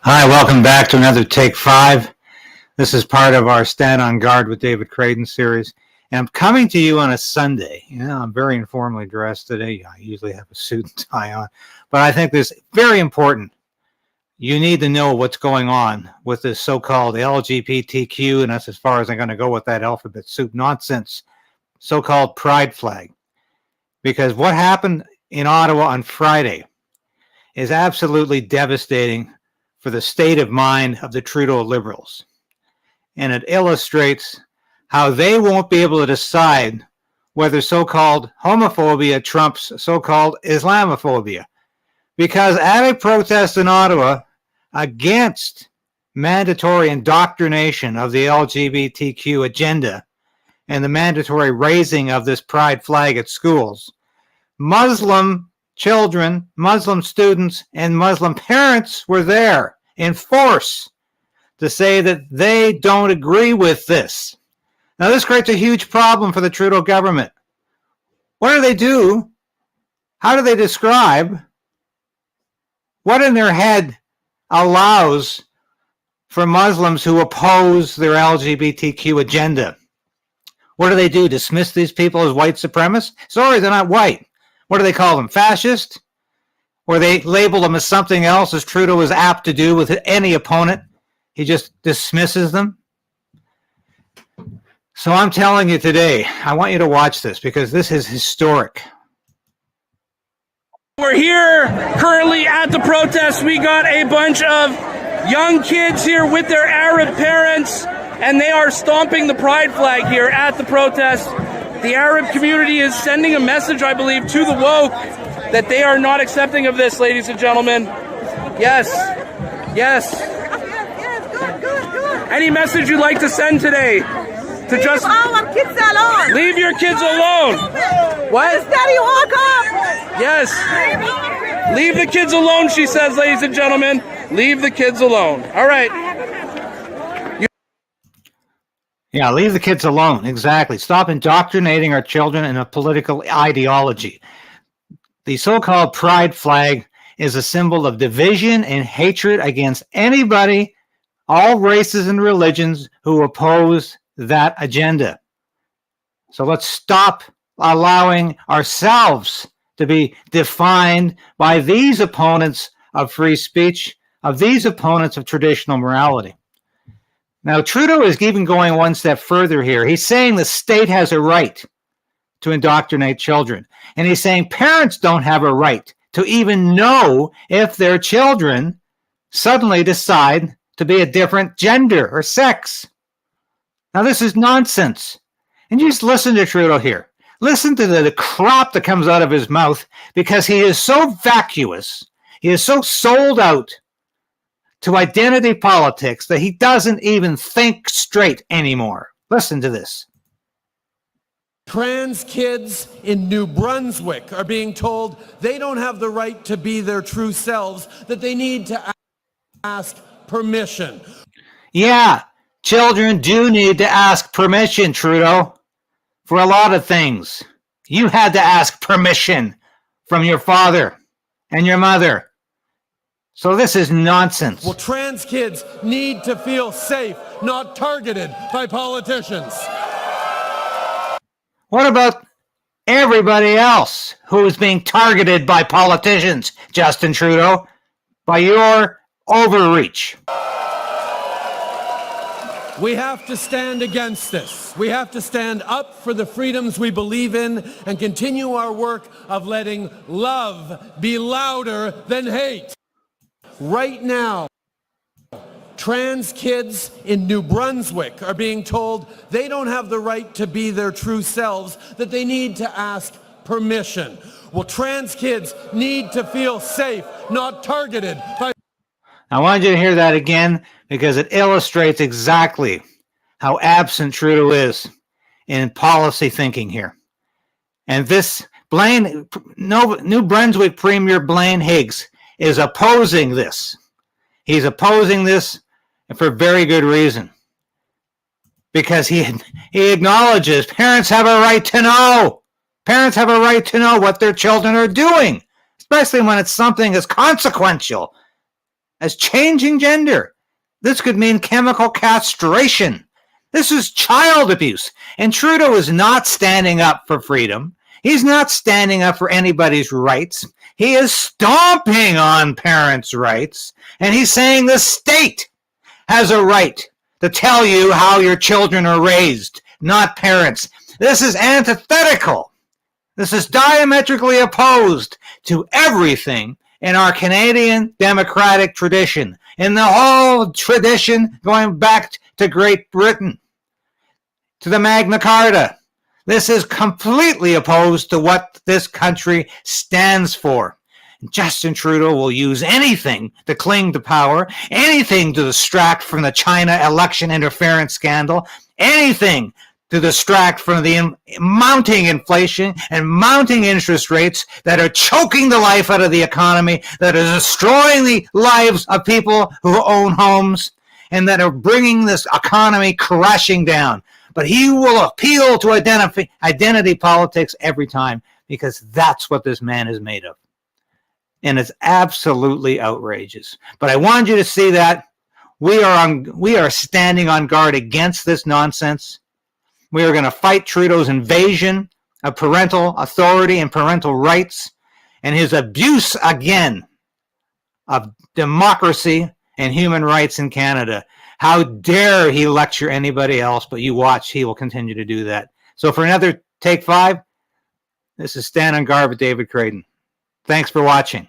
Hi, welcome back to another Take 5. This is part of our Stand on Guard with David Krayden series. And I'm coming to you on a Sunday. I'm very informally dressed today. I usually have a suit and tie on. But I think this is very important. You need to know what's going on with this so-called lgbtq, and that's as far as I'm going to go with that alphabet soup nonsense, so-called pride flag. Because what happened in Ottawa on Friday is absolutely devastating for the state of mind of the Trudeau Liberals. And it illustrates how they won't be able to decide whether so-called homophobia trumps so-called Islamophobia. Because at a protest in Ottawa against mandatory indoctrination of the LGBTQ agenda and the mandatory raising of this pride flag at schools, Muslim children, Muslim students, and Muslim parents were there in force to say that they don't agree with this. Now, this creates a huge problem for the Trudeau government. What do they do? How do they describe what in their head allows for Muslims who oppose their LGBTQ agenda? What do? Dismiss these people as white supremacists? Sorry, they're not white. What do they call them? Fascist? Or they label them as something else, as Trudeau is apt to do with any opponent. He just dismisses them. So I'm telling you today, I want you to watch this because this is historic. We're here currently at the protest. We got a bunch of young kids here with their Arab parents, and they are stomping the pride flag here at the protest. The Arab community is sending a message, I believe, to the woke that they are not accepting of this, ladies and gentlemen. Yes. Yes. Good. Any message you'd like to send today? To just our kids alone. Leave your kids alone. What? Daddy, walk up. Yes. Leave the kids alone, she says, ladies and gentlemen. Leave the kids alone. All right. Yeah, leave the kids alone. Exactly. Stop indoctrinating our children in a political ideology. The so-called pride flag is a symbol of division and hatred against anybody, all races and religions, who oppose that agenda. So let's stop allowing ourselves to be defined by these opponents of free speech, of these opponents of traditional morality. Now, Trudeau is even going one step further here. He's saying the state has a right to indoctrinate children. And he's saying parents don't have a right to even know if their children suddenly decide to be a different gender or sex. Now, this is nonsense. And you just listen to Trudeau here. Listen to the crap that comes out of his mouth, because he is so vacuous. He is so sold out to identity politics that he doesn't even think straight anymore. Listen to this. Trans kids in New Brunswick are being told they don't have the right to be their true selves, that they need to ask permission. Yeah, children do need to ask permission, Trudeau, for a lot of things. You had to ask permission from your father and your mother. So this is nonsense. Well, trans kids need to feel safe, not targeted by politicians. What about everybody else who is being targeted by politicians, Justin Trudeau, by your overreach? We have to stand against this. We have to stand up for the freedoms we believe in and continue our work of letting love be louder than hate. Right now, trans kids in New Brunswick are being told they don't have the right to be their true selves, that they need to ask permission. Well, trans kids need to feel safe, not targeted by... I wanted you to hear that again because it illustrates exactly how absent Trudeau is in policy thinking here. And this New Brunswick Premier Blaine Higgs is opposing this. He's opposing this for very good reason. Because he acknowledges parents have a right to know. Parents have a right to know what their children are doing, especially when it's something as consequential as changing gender. This could mean chemical castration. This is child abuse. And Trudeau is not standing up for freedom. He's not standing up for anybody's rights. He is stomping on parents' rights. And he's saying the state has a right to tell you how your children are raised, not parents. This is antithetical. This is diametrically opposed to everything in our Canadian democratic tradition, in the whole tradition going back to Great Britain, to the Magna Carta. This is completely opposed to what this country stands for. Justin Trudeau will use anything to cling to power, anything to distract from the China election interference scandal, anything to distract from the mounting inflation and mounting interest rates that are choking the life out of the economy, that are destroying the lives of people who own homes, and that are bringing this economy crashing down. But he will appeal to identity politics every time, because that's what this man is made of. And it's absolutely outrageous. But I wanted you to see that we are standing on guard against this nonsense. We are going to fight Trudeau's invasion of parental authority and parental rights, and his abuse again of democracy and human rights in Canada. How dare he lecture anybody else, but you watch, he will continue to do that. So for another Take 5, this is Stand on Guard with David Krayden. Thanks for watching.